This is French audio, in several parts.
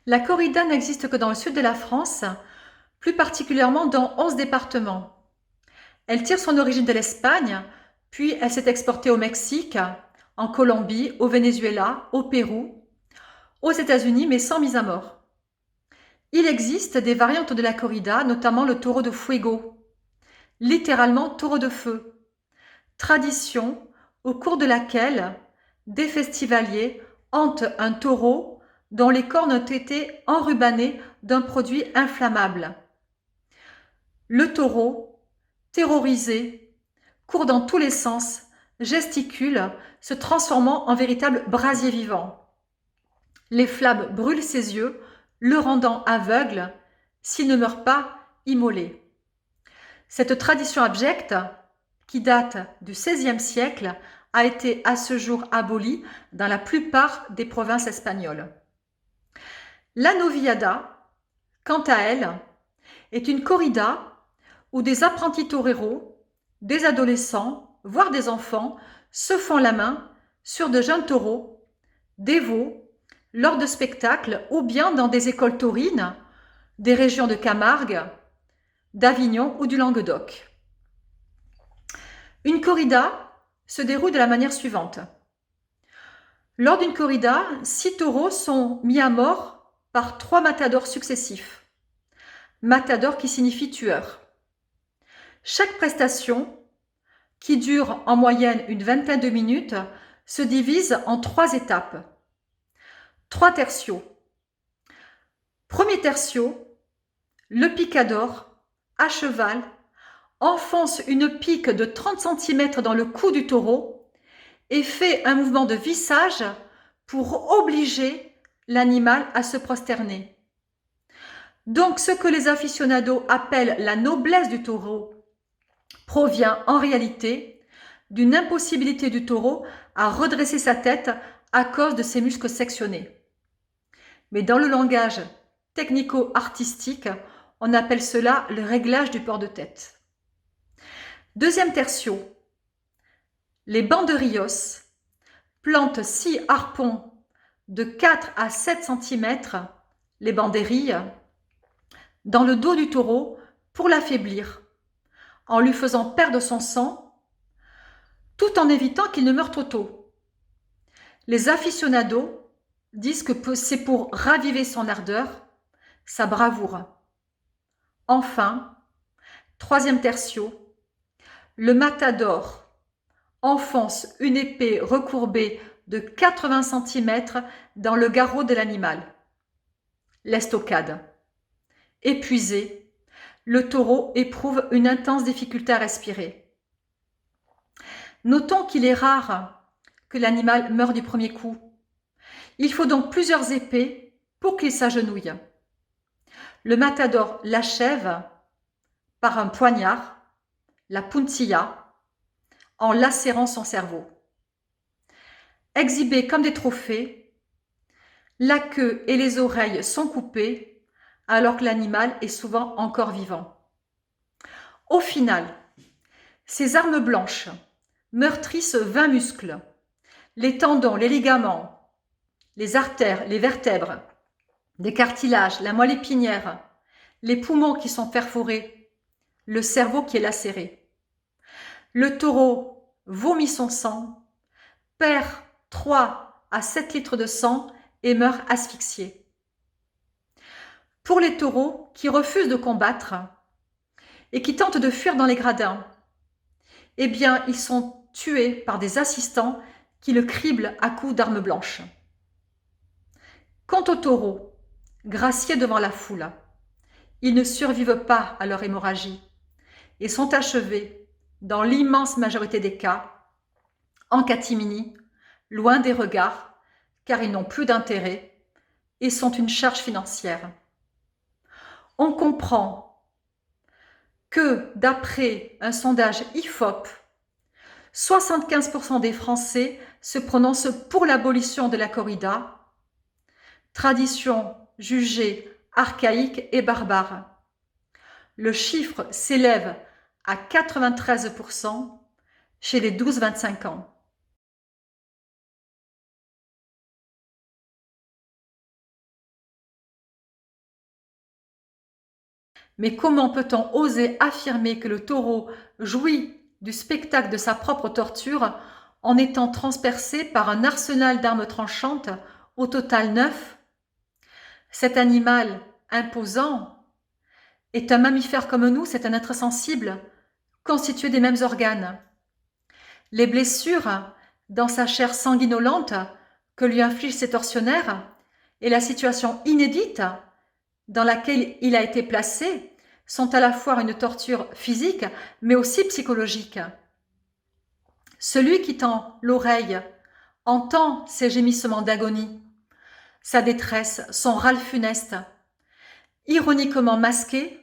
La corrida n'existe que dans le sud de la France, plus particulièrement dans 11 départements. Elle tire son origine de l'Espagne, puis elle s'est exportée au Mexique, en Colombie, au Venezuela, au Pérou, aux États-Unis, mais sans mise à mort. Il existe des variantes de la corrida, notamment le taureau de fuego, littéralement taureau de feu, tradition au cours de laquelle des festivaliers hantent un taureau dont les cornes ont été enrubannées d'un produit inflammable. Le taureau, terrorisé, court dans tous les sens, gesticule, se transformant en véritable brasier vivant. Les flammes brûlent ses yeux, le rendant aveugle, s'il ne meurt pas immolé. Cette tradition abjecte, qui date du XVIe siècle, a été à ce jour abolie dans la plupart des provinces espagnoles. La noviada, quant à elle, est une corrida où des apprentis toreros, des adolescents, voire des enfants, se font la main sur de jeunes taureaux, des veaux, lors de spectacles ou bien dans des écoles taurines, des régions de Camargue, d'Avignon ou du Languedoc. Une corrida se déroule de la manière suivante. Lors d'une corrida, 6 taureaux sont mis à mort par 3 matadors successifs. Matador qui signifie tueur. Chaque prestation, qui dure en moyenne une vingtaine de minutes, se divise en 3 étapes. 3 tertios. Premier tertio, le picador, à cheval, enfonce une pique de 30 cm dans le cou du taureau et fait un mouvement de vissage pour obliger l'animal à se prosterner. Donc ce que les aficionados appellent la noblesse du taureau provient en réalité d'une impossibilité du taureau à redresser sa tête à cause de ses muscles sectionnés. Mais dans le langage technico-artistique, on appelle cela le réglage du port de tête. Deuxième tertio, les banderillos plantent 6 harpons de 4 à 7 cm, les banderilles, dans le dos du taureau pour l'affaiblir, en lui faisant perdre son sang, tout en évitant qu'il ne meure trop tôt. Les aficionados disent que c'est pour raviver son ardeur, sa bravoure. Enfin, troisième tertio, le matador enfonce une épée recourbée de 80 cm dans le garrot de l'animal. L'estocade. Épuisé, le taureau éprouve une intense difficulté à respirer. Notons qu'il est rare que l'animal meure du premier coup. Il faut donc plusieurs épées pour qu'il s'agenouille. Le matador l'achève par un poignard, la puntilla, en lacérant son cerveau. Exhibés comme des trophées, la queue et les oreilles sont coupées alors que l'animal est souvent encore vivant. Au final, ces armes blanches meurtrissent 20 muscles, les tendons, les ligaments, les artères, les vertèbres, des cartilages, la moelle épinière, les poumons qui sont perforés, le cerveau qui est lacéré. Le taureau vomit son sang, perd 3 à 7 litres de sang et meurt asphyxié. Pour les taureaux qui refusent de combattre et qui tentent de fuir dans les gradins, eh bien, ils sont tués par des assistants qui le criblent à coups d'armes blanches. Quant aux taureaux, graciés devant la foule, ils ne survivent pas à leur hémorragie et sont achevés, dans l'immense majorité des cas, en catimini, loin des regards, car ils n'ont plus d'intérêt et sont une charge financière. On comprend que, d'après un sondage IFOP, 75% des Français se prononcent pour l'abolition de la corrida, tradition jugée archaïque et barbare. Le chiffre s'élève à 93% chez les 12-25 ans. Mais comment peut-on oser affirmer que le taureau jouit du spectacle de sa propre torture en étant transpercé par un arsenal d'armes tranchantes, au total 9? Cet animal imposant est un mammifère comme nous, c'est un être sensible, constitué des mêmes organes. Les blessures dans sa chair sanguinolente que lui infligent ces tortionnaires et la situation inédite dans laquelle il a été placé sont à la fois une torture physique mais aussi psychologique. Celui qui tend l'oreille entend ses gémissements d'agonie, sa détresse, son râle funeste, ironiquement masqué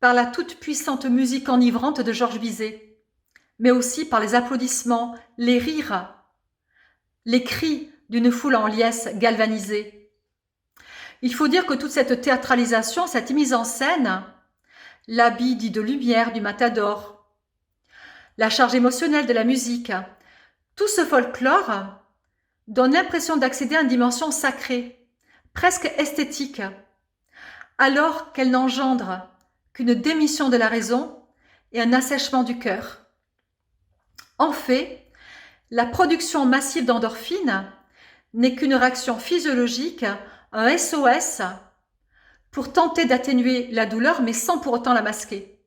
par la toute-puissante musique enivrante de Georges Bizet, mais aussi par les applaudissements, les rires, les cris d'une foule en liesse galvanisée. Il faut dire que toute cette théâtralisation, cette mise en scène, l'habit dit de lumière du matador, la charge émotionnelle de la musique, tout ce folklore donne l'impression d'accéder à une dimension sacrée, presque esthétique, alors qu'elle n'engendre qu'une démission de la raison et un assèchement du cœur. En fait, la production massive d'endorphines n'est qu'une réaction physiologique, un SOS, pour tenter d'atténuer la douleur, mais sans pour autant la masquer.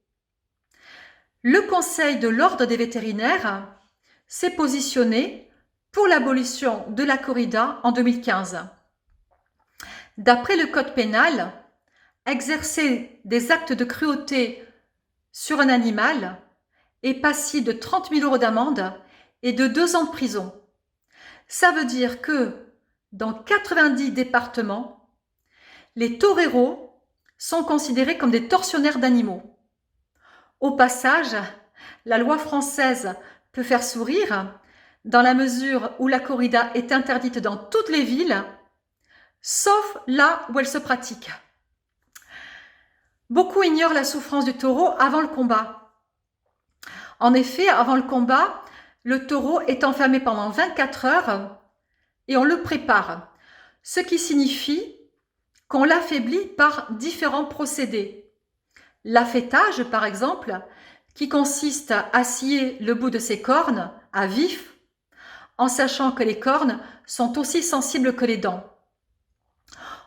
Le Conseil de l'Ordre des vétérinaires s'est positionné pour l'abolition de la corrida en 2015. D'après le Code pénal, exercer des actes de cruauté sur un animal est passible de 30 000 € d'amende et de 2 ans de prison. Ça veut dire que dans 90 départements, les toreros sont considérés comme des tortionnaires d'animaux. Au passage, la loi française peut faire sourire dans la mesure où la corrida est interdite dans toutes les villes, sauf là où elle se pratique. Beaucoup ignorent la souffrance du taureau avant le combat. En effet, avant le combat, le taureau est enfermé pendant 24 heures et on le prépare, ce qui signifie qu'on l'affaiblit par différents procédés. L'affêtage, par exemple, qui consiste à scier le bout de ses cornes à vif, en sachant que les cornes sont aussi sensibles que les dents.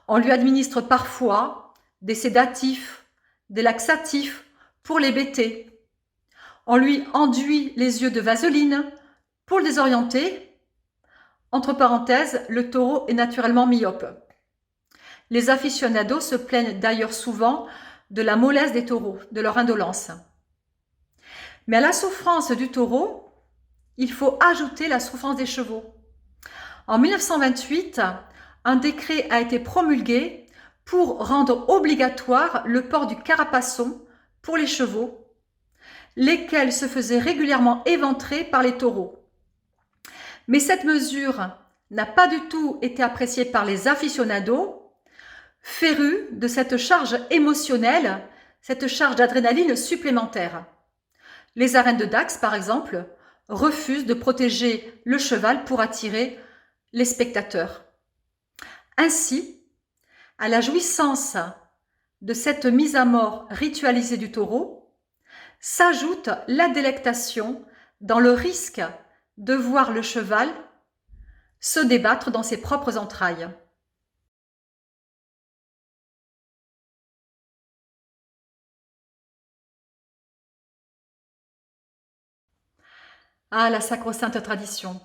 On lui administre parfois des sédatifs, des laxatifs pour les bêter. On lui enduit les yeux de vaseline pour le désorienter. Entre parenthèses, le taureau est naturellement myope. Les aficionados se plaignent d'ailleurs souvent de la mollesse des taureaux, de leur indolence. Mais à la souffrance du taureau, il faut ajouter la souffrance des chevaux. En 1928, un décret a été promulgué pour rendre obligatoire le port du carapaçon pour les chevaux, lesquels se faisaient régulièrement éventrer par les taureaux. Mais cette mesure n'a pas du tout été appréciée par les aficionados, férus de cette charge émotionnelle, cette charge d'adrénaline supplémentaire. Les arènes de Dax, par exemple, refusent de protéger le cheval pour attirer les spectateurs. Ainsi, à la jouissance de cette mise à mort ritualisée du taureau, s'ajoute la délectation dans le risque de voir le cheval se débattre dans ses propres entrailles. Ah, la sacro-sainte tradition.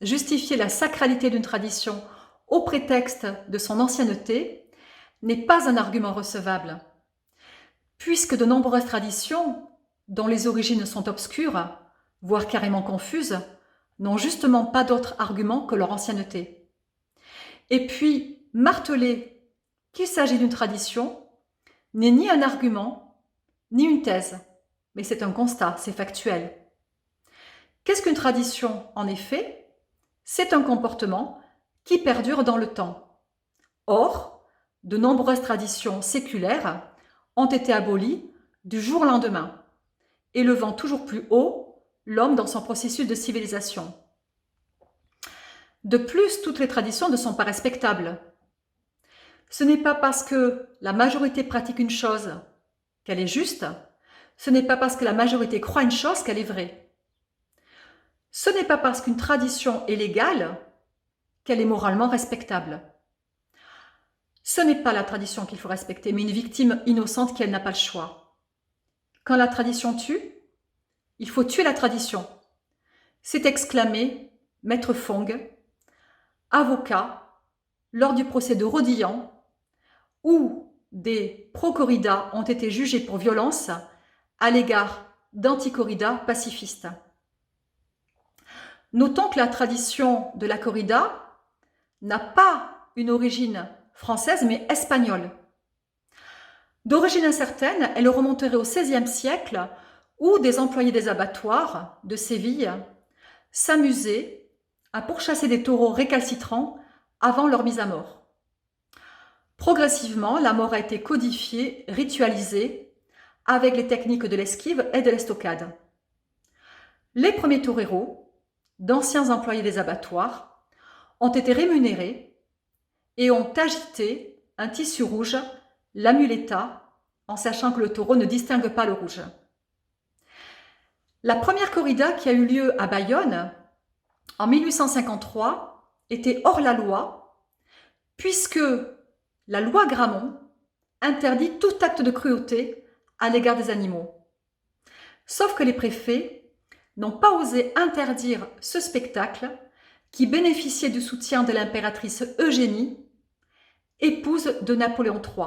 Justifier la sacralité d'une tradition au prétexte de son ancienneté n'est pas un argument recevable, puisque de nombreuses traditions, dont les origines sont obscures, voire carrément confuses, n'ont justement pas d'autre argument que leur ancienneté. Et puis, marteler qu'il s'agit d'une tradition n'est ni un argument, ni une thèse, mais c'est un constat, c'est factuel. Qu'est-ce qu'une tradition, en effet? C'est un comportement qui perdure dans le temps. Or, de nombreuses traditions séculaires ont été abolies du jour au lendemain, élevant toujours plus haut l'homme dans son processus de civilisation. De plus, toutes les traditions ne sont pas respectables. Ce n'est pas parce que la majorité pratique une chose qu'elle est juste, ce n'est pas parce que la majorité croit une chose qu'elle est vraie. Ce n'est pas parce qu'une tradition est légale qu'elle est moralement respectable. Ce n'est pas la tradition qu'il faut respecter, mais une victime innocente qui, elle, n'a pas le choix. Quand la tradition tue, il faut tuer la tradition. C'est exclamé Maître Fong, avocat, lors du procès de Rodilhan, où des pro-corridas ont été jugés pour violence à l'égard d'anti-corridas pacifistes. Notons que la tradition de la corrida n'a pas une origine française, mais espagnole. D'origine incertaine, elle remonterait au XVIe siècle, où des employés des abattoirs de Séville s'amusaient à pourchasser des taureaux récalcitrants avant leur mise à mort. Progressivement, la mort a été codifiée, ritualisée, avec les techniques de l'esquive et de l'estocade. Les premiers toreros, d'anciens employés des abattoirs, ont été rémunérés et ont agité un tissu rouge, la muleta, en sachant que le taureau ne distingue pas le rouge. La première corrida qui a eu lieu à Bayonne, en 1853, était hors la loi, puisque la loi Grammont interdit tout acte de cruauté à l'égard des animaux. Sauf que les préfets n'ont pas osé interdire ce spectacle qui bénéficiait du soutien de l'impératrice Eugénie, épouse de Napoléon III.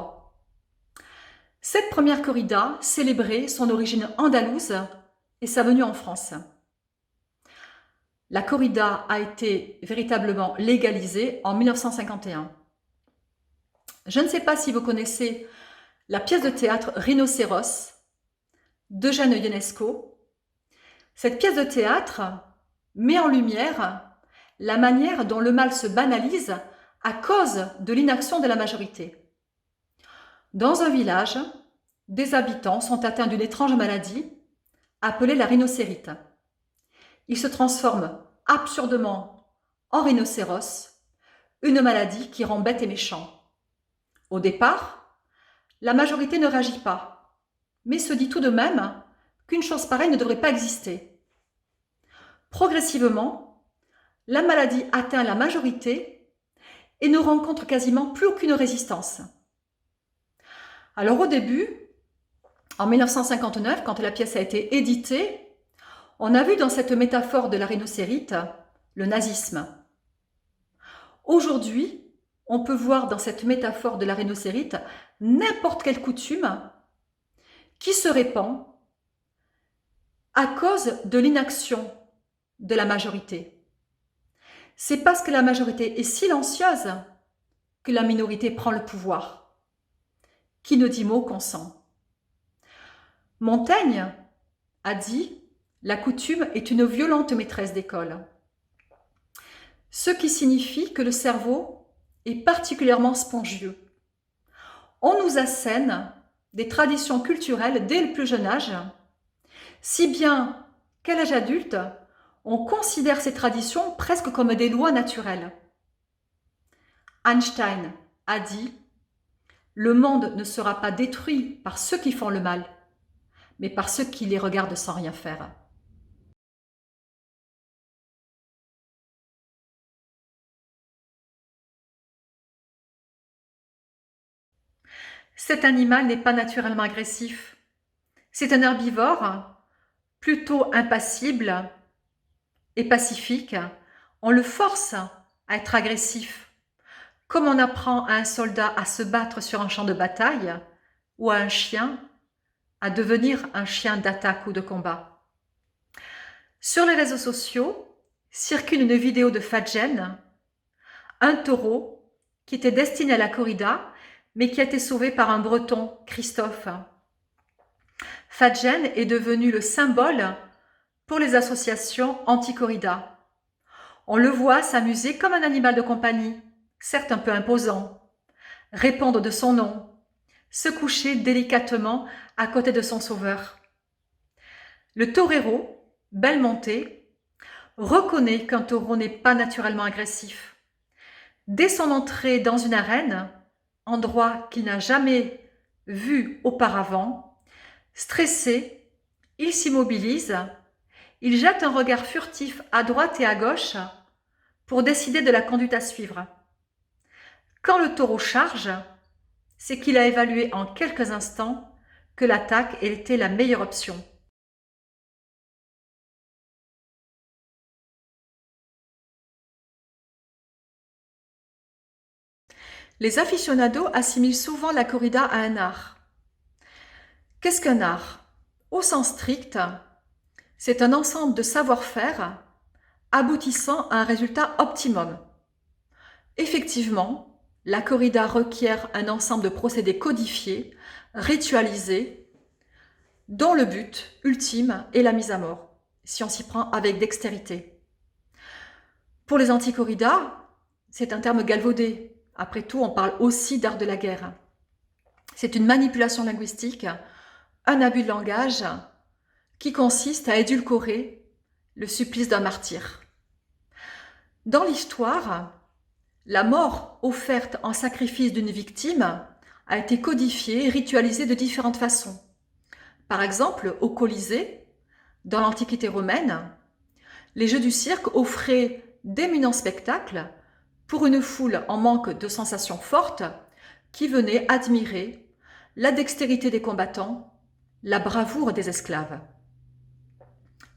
Cette première corrida célébrait son origine andalouse et sa venue en France. La corrida a été véritablement légalisée en 1951. Je ne sais pas si vous connaissez la pièce de théâtre Rhinocéros d'Eugène Ionesco. Cette pièce de théâtre met en lumière la manière dont le mal se banalise à cause de l'inaction de la majorité. Dans un village, des habitants sont atteints d'une étrange maladie appelée la rhinocérite. Ils se transforment absurdement en rhinocéros, une maladie qui rend bête et méchant. Au départ, la majorité ne réagit pas, mais se dit tout de même qu'une chose pareille ne devrait pas exister. Progressivement, la maladie atteint la majorité et ne rencontre quasiment plus aucune résistance. Alors au début, en 1959, quand la pièce a été éditée, on a vu dans cette métaphore de la rhinocérite le nazisme. Aujourd'hui, on peut voir dans cette métaphore de la rhinocérite n'importe quelle coutume qui se répand à cause de l'inaction de la majorité. C'est parce que la majorité est silencieuse que la minorité prend le pouvoir. Qui ne dit mot consent. Montaigne a dit « La coutume est une violente maîtresse d'école », ce qui signifie que le cerveau est particulièrement spongieux. On nous assène des traditions culturelles dès le plus jeune âge, si bien qu'à l'âge adulte, on considère ces traditions presque comme des lois naturelles. Einstein a dit « Le monde ne sera pas détruit par ceux qui font le mal, mais par ceux qui les regardent sans rien faire. » Cet animal n'est pas naturellement agressif. C'est un herbivore, plutôt impassible et pacifique. On le force à être agressif, comme on apprend à un soldat à se battre sur un champ de bataille ou à un chien à devenir un chien d'attaque ou de combat. Sur les réseaux sociaux circule une vidéo de Fadjen, un taureau qui était destiné à la corrida, mais qui a été sauvé par un breton, Christophe. Fadjen est devenu le symbole pour les associations anti-corrida. On le voit s'amuser comme un animal de compagnie, certes un peu imposant, répondre de son nom, se coucher délicatement à côté de son sauveur. Le torero, Belmonte, reconnaît qu'un taureau n'est pas naturellement agressif. Dès son entrée dans une arène, endroit qu'il n'a jamais vu auparavant. Stressé, il s'immobilise, il jette un regard furtif à droite et à gauche pour décider de la conduite à suivre. Quand le taureau charge, c'est qu'il a évalué en quelques instants que l'attaque était la meilleure option. Les aficionados assimilent souvent la corrida à un art. Qu'est-ce qu'un art? Au sens strict, c'est un ensemble de savoir-faire aboutissant à un résultat optimum. Effectivement, la corrida requiert un ensemble de procédés codifiés, ritualisés, dont le but ultime est la mise à mort, si on s'y prend avec dextérité. Pour les anti-corridas, c'est un terme galvaudé. Après tout, on parle aussi d'art de la guerre. C'est une manipulation linguistique, un abus de langage qui consiste à édulcorer le supplice d'un martyr. Dans l'histoire, la mort offerte en sacrifice d'une victime a été codifiée et ritualisée de différentes façons. Par exemple, au Colisée, dans l'Antiquité romaine, les jeux du cirque offraient d'éminents spectacles pour une foule en manque de sensations fortes qui venait admirer la dextérité des combattants, la bravoure des esclaves.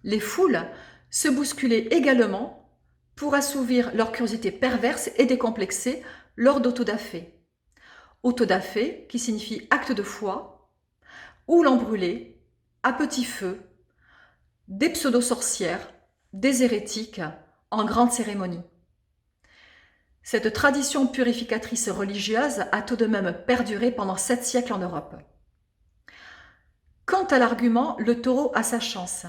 Les foules se bousculaient également pour assouvir leur curiosité perverse et décomplexée lors d'autodafés. Autodafé qui signifie acte de foi, où l'on brûlait, à petit feu, des pseudo-sorcières, des hérétiques, en grande cérémonie. Cette tradition purificatrice religieuse a tout de même perduré pendant 7 siècles en Europe. Quant à l'argument, le taureau a sa chance.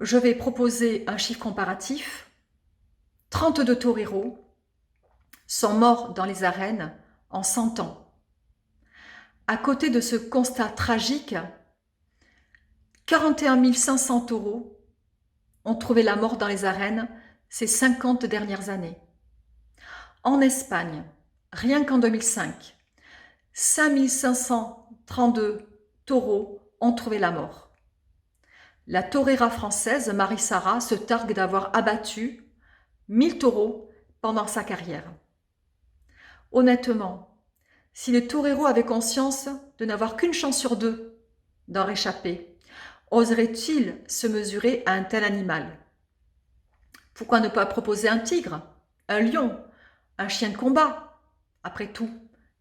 Je vais proposer un chiffre comparatif. 32 toreros sont morts dans les arènes en 100 ans. À côté de ce constat tragique, 41 500 taureaux ont trouvé la mort dans les arènes ces 50 dernières années. En Espagne, rien qu'en 2005, 5 532 taureaux ont trouvé la mort. La torera française Marie-Sara se targue d'avoir abattu 1000 taureaux pendant sa carrière. Honnêtement, si les toreros avaient conscience de n'avoir qu'une chance sur 2 d'en réchapper, oseraient-ils se mesurer à un tel animal? Pourquoi ne pas proposer un tigre, un lion, un chien de combat? Après tout,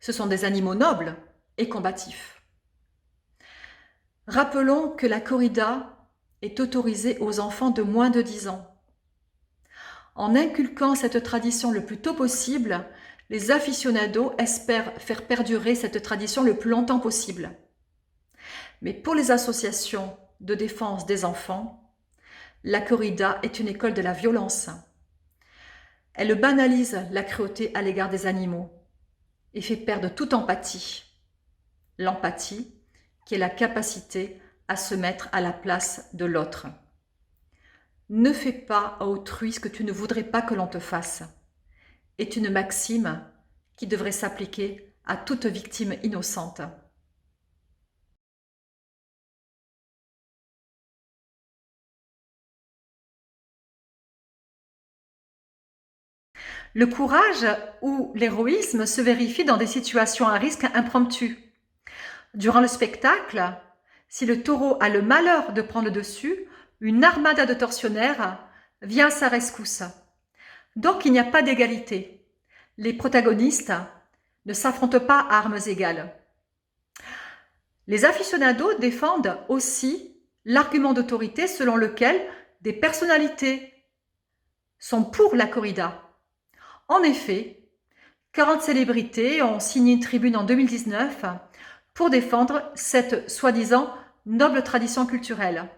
ce sont des animaux nobles et combatifs. Rappelons que la corrida est autorisée aux enfants de moins de 10 ans. En inculquant cette tradition le plus tôt possible, les aficionados espèrent faire perdurer cette tradition le plus longtemps possible. Mais pour les associations de défense des enfants, la corrida est une école de la violence. Elle banalise la cruauté à l'égard des animaux et fait perdre toute empathie. L'empathie, qui est la capacité à se mettre à la place de l'autre. Ne fais pas à autrui ce que tu ne voudrais pas que l'on te fasse, est une maxime qui devrait s'appliquer à toute victime innocente. Le courage ou l'héroïsme se vérifie dans des situations à risque impromptues. Durant le spectacle, si le taureau a le malheur de prendre le dessus, une armada de tortionnaires vient à sa rescousse. Donc il n'y a pas d'égalité. Les protagonistes ne s'affrontent pas à armes égales. Les aficionados défendent aussi l'argument d'autorité selon lequel des personnalités sont pour la corrida. En effet, 40 célébrités ont signé une tribune en 2019 pour défendre cette soi-disant noble tradition culturelle.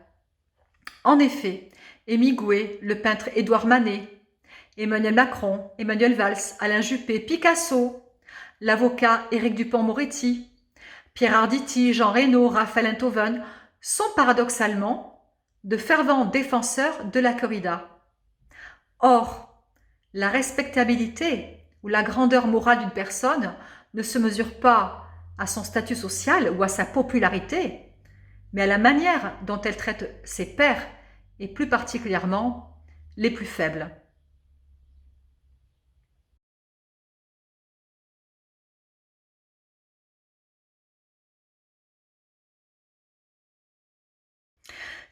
En effet, Hemingway, le peintre Édouard Manet, Emmanuel Macron, Emmanuel Valls, Alain Juppé, Picasso, l'avocat Éric Dupond-Moretti, Pierre Arditi, Jean Reno, Raphaël Enthoven sont paradoxalement de fervents défenseurs de la corrida. Or, la respectabilité ou la grandeur morale d'une personne ne se mesure pas à son statut social ou à sa popularité, mais à la manière dont elle traite ses pairs et plus particulièrement les plus faibles.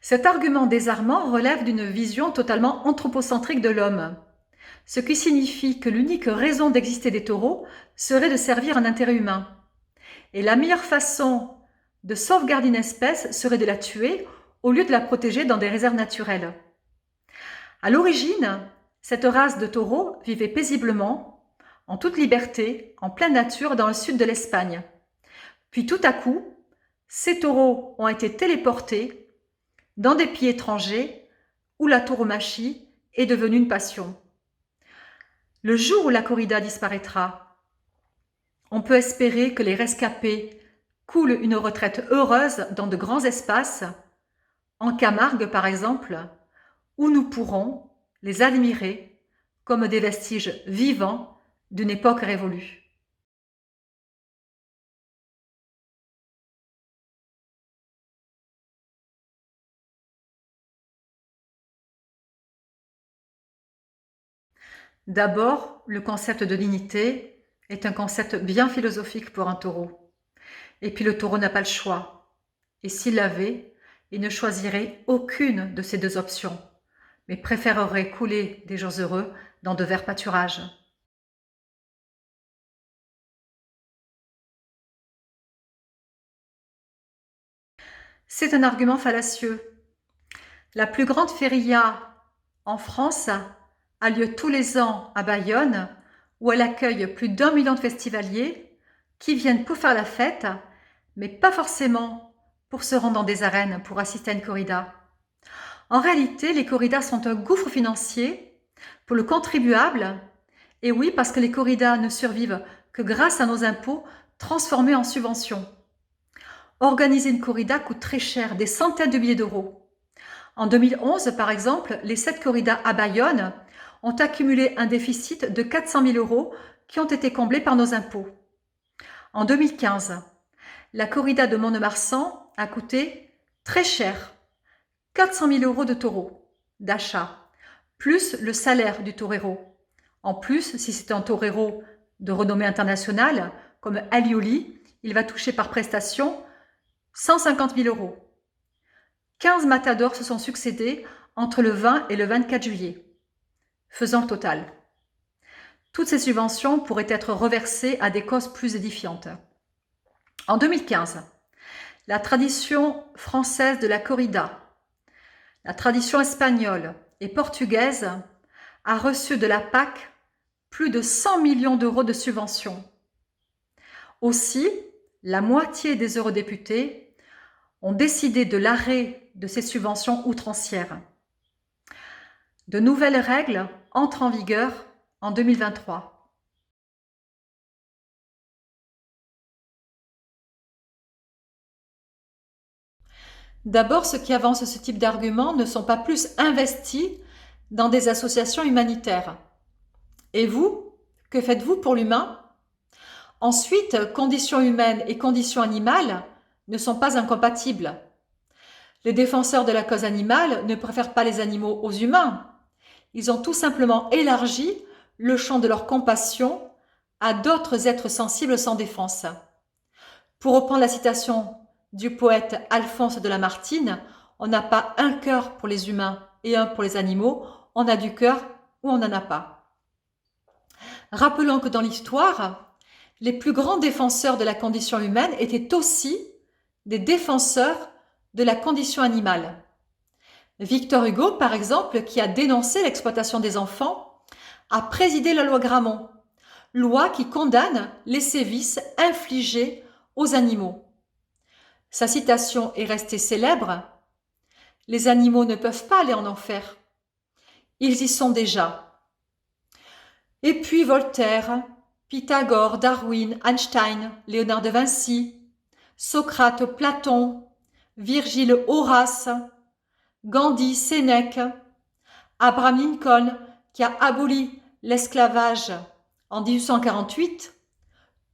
Cet argument désarmant relève d'une vision totalement anthropocentrique de l'homme, ce qui signifie que l'unique raison d'exister des taureaux serait de servir un intérêt humain. Et la meilleure façon de sauvegarder une espèce serait de la tuer au lieu de la protéger dans des réserves naturelles. À l'origine, cette race de taureaux vivait paisiblement, en toute liberté, en pleine nature dans le sud de l'Espagne. Puis tout à coup, ces taureaux ont été téléportés dans des pays étrangers où la tauromachie est devenue une passion. Le jour où la corrida disparaîtra, on peut espérer que les rescapés coulent une retraite heureuse dans de grands espaces, en Camargue par exemple, où nous pourrons les admirer comme des vestiges vivants d'une époque révolue. D'abord, le concept de dignité est un concept bien philosophique pour un taureau. Et puis le taureau n'a pas le choix. Et s'il l'avait, il ne choisirait aucune de ces deux options, mais préférerait couler des jours heureux dans de verts pâturages. C'est un argument fallacieux. La plus grande feria en France a lieu tous les ans à Bayonne, où elle accueille plus d'1 million de festivaliers qui viennent pour faire la fête, mais pas forcément pour se rendre dans des arènes pour assister à une corrida. En réalité, les corridas sont un gouffre financier pour le contribuable, et oui, parce que les corridas ne survivent que grâce à nos impôts transformés en subventions. Organiser une corrida coûte très cher, des centaines de milliers d'euros. En 2011, par exemple, les 7 corridas à Bayonne ont accumulé un déficit de 400 000 euros qui ont été comblés par nos impôts. En 2015, la corrida de Mont-de-Marsan a coûté très cher, 400 000 euros de taureau d'achat, plus le salaire du torero. En plus, si c'est un torero de renommée internationale, comme Alioli, il va toucher par prestation 150 000 euros. 15 matadors se sont succédés entre le 20 et le 24 juillet, faisant le total. Toutes ces subventions pourraient être reversées à des causes plus édifiantes. En 2015, la tradition française de la corrida, la tradition espagnole et portugaise a reçu de la PAC plus de 100 millions d'euros de subventions. Aussi, la moitié des eurodéputés ont décidé de l'arrêt de ces subventions outrancières. De nouvelles règles entrent en vigueur en 2023. D'abord, ceux qui avancent ce type d'argument ne sont pas plus investis dans des associations humanitaires. Et vous, que faites-vous pour l'humain? Ensuite, conditions humaines et conditions animales ne sont pas incompatibles. Les défenseurs de la cause animale ne préfèrent pas les animaux aux humains. Ils ont tout simplement élargi le champ de leur compassion à d'autres êtres sensibles sans défense. Pour reprendre la citation du poète Alphonse de Lamartine, on n'a pas un cœur pour les humains et un pour les animaux, on a du cœur ou on n'en a pas. Rappelons que dans l'histoire, les plus grands défenseurs de la condition humaine étaient aussi des défenseurs de la condition animale. Victor Hugo, par exemple, qui a dénoncé l'exploitation des enfants, a présidé la loi Grammont, loi qui condamne les sévices infligés aux animaux. Sa citation est restée célèbre: « Les animaux ne peuvent pas aller en enfer. Ils y sont déjà. » Et puis Voltaire, Pythagore, Darwin, Einstein, Léonard de Vinci, Socrate, Platon, Virgile, Horace, Gandhi, Sénèque, Abraham Lincoln, qui a aboli l'esclavage en 1848,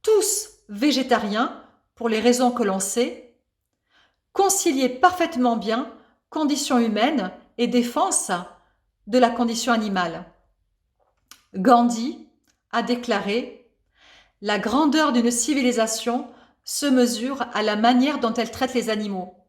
tous végétariens pour les raisons que l'on sait, concilier parfaitement bien condition humaine et défense de la condition animale. Gandhi a déclaré « La grandeur d'une civilisation se mesure à la manière dont elle traite les animaux.